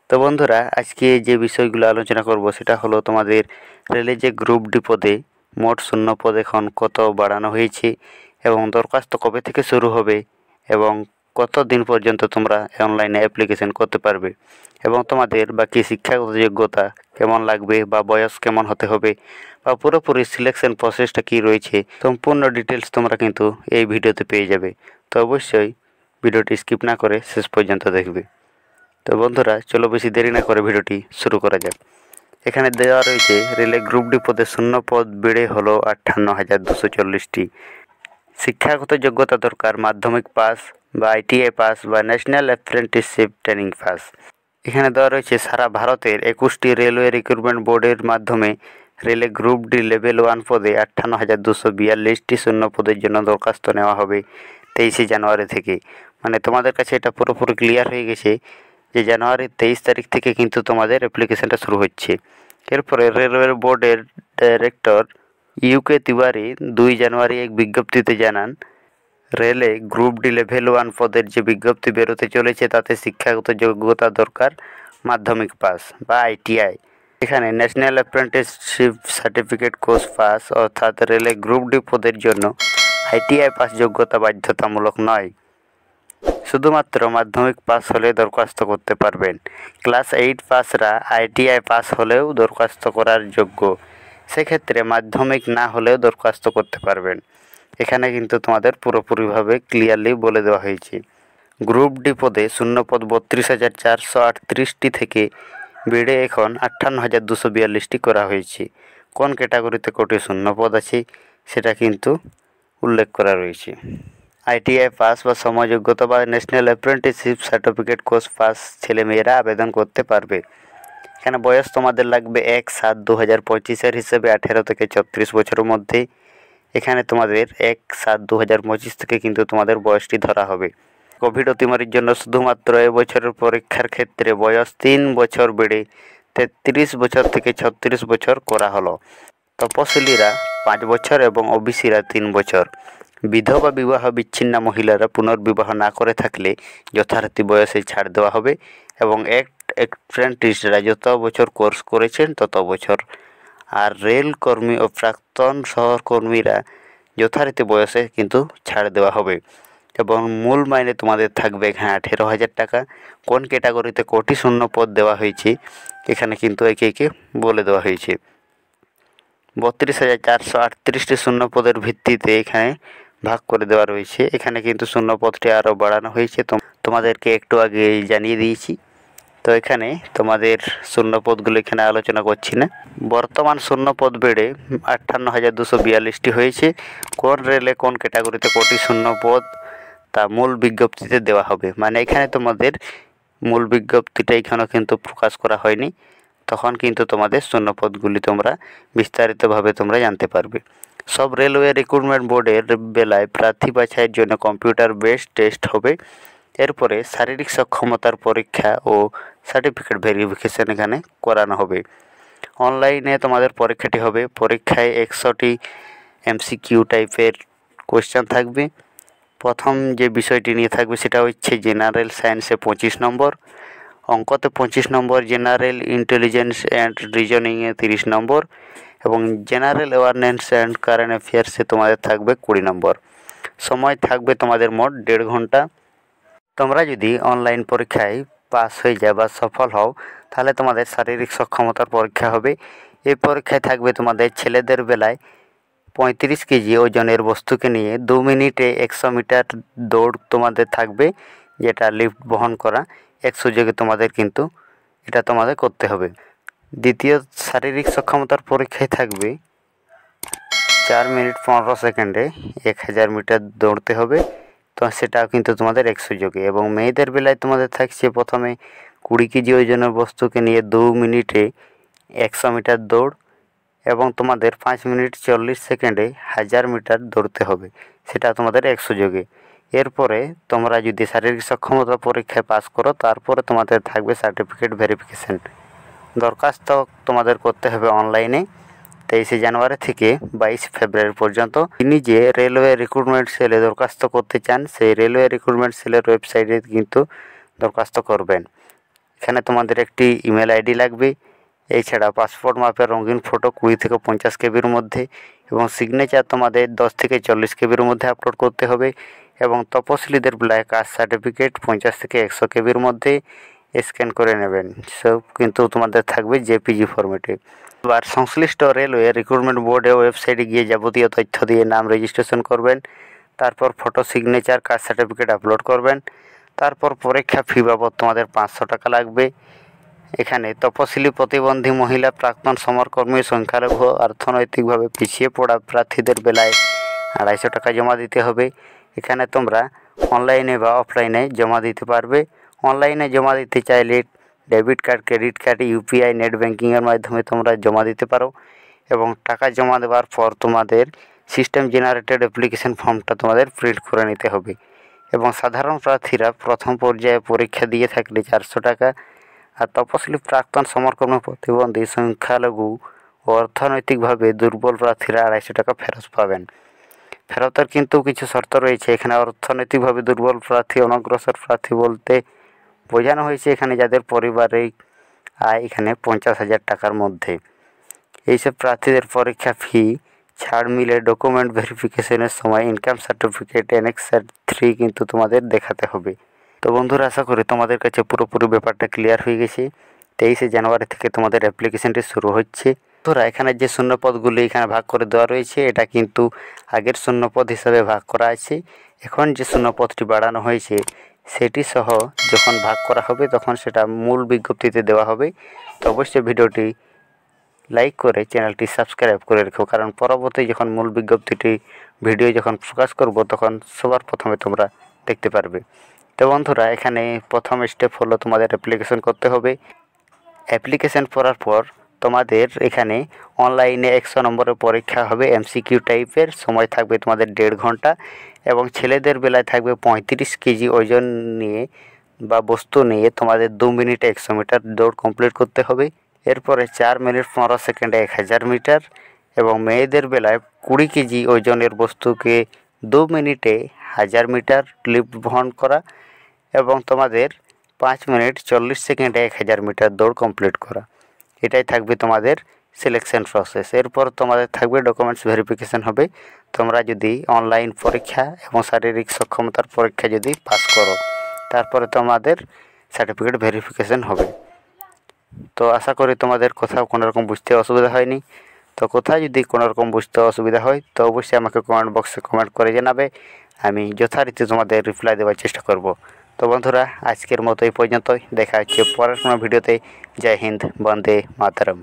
তো বন্ধুরা, আজকে যে বিষয়গুলো আলোচনা করব সেটা হলো তোমাদের রেলের যে গ্রুপ ডি পদে মোট শূন্য পদ এখন কত বাড়ানো হয়েছে এবং দরখাস্ত কবে থেকে শুরু হবে এবং কত দিন পর্যন্ত তোমরা অনলাইনে অ্যাপ্লিকেশন করতে পারবে এবং তোমাদের বাকি শিক্ষাগত যোগ্যতা কেমন লাগবে বা বয়স কেমন হতে হবে বা পুরোপুরি সিলেকশন প্রসেসটা কী রয়েছে সম্পূর্ণ ডিটেলস তোমরা কিন্তু এই ভিডিওতে পেয়ে যাবে। তো অবশ্যই ভিডিওটি স্কিপ না করে শেষ পর্যন্ত দেখবে। তো বন্ধুরা, চলো বেশি দেরি না করে ভিডিওটি শুরু করা যাক। এখানে দেওয়া রয়েছে রেলে গ্রুপ ডি পদে শূন্য পদ বেড়ে হলো 58,240টি। শিক্ষাগত যোগ্যতা দরকার মাধ্যমিক পাস বা আইটিআই পাস বা ন্যাশনাল অ্যাপ্রেন্টিসশিপ ট্রেনিং পাস। এখানে দেওয়া রয়েছে সারা ভারতের 21টি রেলওয়ে রিক্রুটমেন্ট বোর্ডের মাধ্যমে রেলে গ্রুপ ডি লেভেল 1 পদে 58,242টি শূন্য পদের জন্য দরখাস্ত নেওয়া হবে 23শে জানুয়ারি থেকে। মানে তোমাদের কাছে এটা পুরোপুরি ক্লিয়ার হয়ে গেছে যে জানুয়ারির 23 তারিখ থেকে কিন্তু তোমাদের অ্যাপ্লিকেশানটা শুরু হচ্ছে। এরপরে রেলওয়ে বোর্ডের ডাইরেক্টর ইউকে তিওয়ারি 2 জানুয়ারি এক বিজ্ঞপ্তিতে জানান, রেলে গ্রুপ ডি লেভেল 1 পদের যে বিজ্ঞপ্তি বেরোতে চলেছে তাতে শিক্ষাগত যোগ্যতা দরকার মাধ্যমিক পাস বা আইটিআই। এখানে national apprenticeship certificate course pass অর্থাৎ রেলে গ্রুপ ডি পদের জন্য আইটিআই পাস যোগ্যতা বাধ্যতামূলক নয়, শুধুমাত্র মাধ্যমিক পাস হলে দরখাস্ত করতে পারবেন। ক্লাস 8 পাসরা আইটিআই পাস হলেও দরখাস্ত করার যোগ্য, সেক্ষেত্রে মাধ্যমিক না হলেও দরখাস্ত করতে পারবেন। এখানে কিন্তু তোমাদের পুরোপুরিভাবে ক্লিয়ারলি বলে দেওয়া হয়েছে। গ্রুপ ডি পদে শূন্যপদ 32,438টি থেকে বেড়ে এখন 58,242টি করা হয়েছে। কোন ক্যাটাগরিতে কটি শূন্যপদ আছে সেটা কিন্তু উল্লেখ করা রয়েছে। আইটিআই পাস বা সমযোগ্যতা বা national apprenticeship certificate course pass ছেলেমেয়েরা আবেদন করতে পারবে। এখানে বয়স তোমাদের লাগবে 1/7/2025 হিসেবে 18 থেকে 34 বছরের মধ্যে। এখানে তোমাদের 1/7/2025 থেকে কিন্তু তোমাদের বয়সটি ধরা হবে। কোভিড অতিমারির জন্য শুধুমাত্র এবছরের পরীক্ষার ক্ষেত্রে বয়স 3 বছর বেড়ে 33 বছর থেকে 36 বছর করা হলো। তপশিলীরা 5 বছর এবং ওবিসিরা 3 বছর। বিধবা বিবাহ বিচ্ছিন্না মহিলারা পুনর্বিবাহ না করে থাকলে যথারীতি বয়সে ছাড় দেওয়া হবে এবং অ্যাপ্রেন্টিসরা যত বছর কোর্স করেছেন তত বছর। আর রেল কর্মী ও প্রাক্তন সহকর্মীরা যথারীতি বয়সে কিন্তু ছাড় দেওয়া হবে এবং মূল মাইনে তোমাদের থাকবে এখানে 18,000 টাকা। কোন ক্যাটাগরিতে কটি শূন্য পদ দেওয়া হয়েছে এখানে কিন্তু একে একে বলে দেওয়া হয়েছে। 32,438টি শূন্য পদের ভিত্তিতে এখানে ভাগ করে দেওয়া রয়েছে। এখানে কিন্তু শূন্য পদটি আরও বাড়ানো হয়েছে, তোমাদেরকে একটু আগে জানিয়ে দিয়েছি। তো এখানে তোমাদের শূন্য পদগুলো এখানে আলোচনা করছি না। বর্তমান শূন্য পদ বেড়ে 58,242টি হয়েছে। কোন রেলে কোন ক্যাটাগরিতে কটি শূন্য পদ তা মূল বিজ্ঞপ্তিতে দেওয়া হবে। মানে এখানে তোমাদের মূল বিজ্ঞপ্তিটা এখানেও কিন্তু প্রকাশ করা হয়নি, তখন কিন্তু তোমাদের শূন্যপদগুলি তোমরা বিস্তারিতভাবে তোমরা জানতে পারবে। সব রেলওয়ে রিক্রুটমেন্ট বোর্ডের বেলায় প্রার্থী বাছাইয়ের জন্য কম্পিউটার বেসড টেস্ট হবে। এরপরে শারীরিক সক্ষমতার পরীক্ষা ও সার্টিফিকেট ভেরিফিকেশান এখানে করানো হবে। অনলাইনে তোমাদের পরীক্ষাটি হবে। পরীক্ষায় 100টি এমসিকিউ টাইপের কোয়েশ্চেন থাকবে। প্রথম যে বিষয়টি নিয়ে থাকবে সেটা হচ্ছে জেনারেল সায়েন্সে 25 নম্বর, অঙ্কতে 25 নম্বর, জেনারেল ইন্টেলিজেন্স অ্যান্ড রিজনিংয়ে 30 নম্বর এবং জেনারেল অ্যাওয়ারনেস অ্যান্ড কারেন্ট অ্যাফেয়ার্সে তোমাদের থাকবে 20 নম্বর। সময় থাকবে তোমাদের মোট 1.5 ঘন্টা। তোমরা যদি অনলাইন পরীক্ষায় পাস হয়ে যাও বা সফল হও তাহলে তোমাদের শারীরিক সক্ষমতার পরীক্ষা হবে। এই পরীক্ষায় থাকবে তোমাদের ছেলেদের বেলায় 35 কেজি ওজনের বস্তুকে নিয়ে 2 মিনিটে 100 মিটার দৌড় তোমাদের থাকবে, যেটা লিফট বহন করা। 1 সুযোগে তোমাদের কিন্তু এটা তোমাদের করতে হবে। দ্বিতীয় শারীরিক সক্ষমতার পরীক্ষায় থাকবে 4 মিনিট 15 সেকেন্ডে 1000 মিটার দৌড়তে হবে, তো সেটাও কিন্তু তোমাদের 1 সুযোগে। এবং মেয়েদের বেলায় তোমাদের থাকছে প্রথমে 20 কেজি ওজনের বস্তুকে নিয়ে 2 মিনিটে 100 মিটার দৌড় এবং তোমাদের 5 মিনিট 40 সেকেন্ডে 1000 মিটার দৌড়তে হবে, সেটা তোমাদের 1 সুযোগে। এরপরে তোমরা যদি শারীরিক সক্ষমতা পরীক্ষায় পাস করো তারপরে তোমাদের থাকবে সার্টিফিকেট ভেরিফিকেশান। দরখাস্ত তোমাদের করতে হবে অনলাইনে 23শে জানুয়ারি থেকে 22 ফেব্রুয়ারি পর্যন্ত। তিনি যে রেলওয়ে রিক্রুটমেন্ট সেলে দরখাস্ত করতে চান সেই রেলওয়ে রিক্রুটমেন্ট সেলের ওয়েবসাইটে কিন্তু দরখাস্ত করবেন। এখানে তোমাদের একটি ইমেল আইডি লাগবে। এছাড়া পাসপোর্ট মাপের রঙিন ফটো 20 থেকে 50 কেবির মধ্যে এবং সিগনেচার তোমাদের 10 থেকে 40 কেবির মধ্যে আপলোড করতে হবে এবং তপশিলীদের বেলায় কাস্ট সার্টিফিকেট 50 থেকে 100 কেবির মধ্যে স্ক্যান করে নেবেন। সব কিন্তু তোমাদের থাকবে জেপিজি ফরম্যাটে। এবার সংশ্লিষ্ট রেলওয়ে রিক্রুটমেন্ট বোর্ডে ওয়েবসাইটে গিয়ে যাবতীয় তথ্য দিয়ে নাম রেজিস্ট্রেশন করবেন। তারপর photo, signature, caste certificate upload করবেন। তারপর পরীক্ষা ফি বাবদ তোমাদের 500 টাকা লাগবে। এখানে তপশিলি, প্রতিবন্ধী মহিলা, প্রাক্তন সমরকর্মী, সংখ্যালঘু, অর্থনৈতিকভাবে পিছিয়ে পড়া প্রার্থীদের বেলায় 250 টাকা জমা দিতে হবে। এখানে তোমরা অনলাইনে বা অফলাইনে জমা দিতে পারবে। অনলাইনে জমা দিতে চাইলে debit card, credit card, UPI, net ব্যাঙ্কিংয়ের মাধ্যমে তোমরা জমা দিতে পারো এবং টাকা জমা দেওয়ার পর তোমাদের সিস্টেম জেনারেটেড অ্যাপ্লিকেশন ফর্মটা তোমাদের প্রিন্ট করে নিতে হবে এবং সাধারণ প্রার্থীরা প্রথম পর্যায়ে পরীক্ষা দিয়ে থাকলে 400 টাকা, আর তপশিলি, প্রাক্তন সমরকর্মী, প্রতিবন্ধী, সংখ্যালঘু ও অর্থনৈতিকভাবে দুর্বল প্রার্থীরা 250 টাকা ফেরত পাবেন। ফেরতের কিন্তু কিছু শর্ত রয়েছে। এখানে অর্থনৈতিকভাবে দুর্বল প্রার্থী, অনগ্রসর প্রার্থী বলতে বোঝানো হয়েছে এখানে যাদের পারিবারিক আয় এখানে 50,000 টাকার মধ্যে। এইসব প্রার্থীদের পরীক্ষা ফি ছাড় মিলে ডকুমেন্ট ভেরিফিকেশনের সময় ইনকাম সার্টিফিকেট অ্যানেক্সার 3 কিন্তু তোমাদের দেখাতে হবে। তো বন্ধুরা, আশা করি তোমাদের কাছে পুরোপুরি ব্যাপারটা ক্লিয়ার হয়ে গেছে। 23শে জানুয়ারি থেকে তোমাদের অ্যাপ্লিকেশনটি শুরু হচ্ছে। তোরা এখানে যে শূন্যপদগুলি এখানে ভাগ করে দেওয়া রয়েছে এটা কিন্তু আগের শূন্যপদ হিসাবে ভাগ করা আছে। এখন যে শূন্যপদটি বাড়ানো হয়েছে সেটি সহ যখন ভাগ করা হবে তখন সেটা মূল বিজ্ঞপ্তিতে দেওয়া হবে। তো অবশ্যই ভিডিওটি লাইক করে চ্যানেলটি সাবস্ক্রাইব করে রেখো, কারণ পরবর্তী যখন মূল বিজ্ঞপ্তিটি ভিডিও যখন প্রকাশ করব তখন সবার প্রথমে তোমরা দেখতে পারবে। তো বন্ধুরা, এখানে প্রথম স্টেপ হলো তোমাদের অ্যাপ্লিকেশন করতে হবে। অ্যাপ্লিকেশন করার পর তোমাদের এখানে অনলাইনে 100 নম্বরের পরীক্ষা হবে, এমসিকিউ টাইপের। সময় থাকবে তোমাদের 1.5 ঘন্টা এবং ছেলেদের বেলায় থাকবে 35 কেজি ওজন নিয়ে বা বস্তু নিয়ে তোমাদের 2 মিনিটে 100 মিটার দৌড় কমপ্লিট করতে হবে। এরপরে 4 মিনিট 15 সেকেন্ডে 1000 মিটার এবং মেয়েদের বেলায় 20 কেজি ওজনের বস্তুকে 2 মিনিটে 1000 মিটার লিফট বহন করা এবং তোমাদের 5 মিনিট 40 সেকেন্ডে 1000 মিটার দৌড় কমপ্লিট করা। এটাই থাকবে তোমাদের সিলেকশন প্রসেস। এরপর তোমাদের থাকবে ডকুমেন্টস ভেরিফিকেশন হবে। তোমরা যদি অনলাইন পরীক্ষা এবং শারীরিক সক্ষমতার পরীক্ষা যদি পাস করো তারপরে তোমাদের সার্টিফিকেট ভেরিফিকেশন হবে। তো আশা করি তোমাদের কোথাও কোনোরকম বুঝতে অসুবিধা হয়নি। তো কোথাও যদি কোনোরকম বুঝতে অসুবিধা হয় তো অবশ্যই আমাকে কমেন্ট বক্সে কমেন্ট করে জানাবে। আমি যথারীতি তোমাদের রিপ্লাই দেওয়ার চেষ্টা করব। তো বন্ধুরা, আজকের মতো এই পর্যন্তই। দেখা হচ্ছে পরের কোনো ভিডিওতে। জয় হিন্দ, বন্দে মাতরম।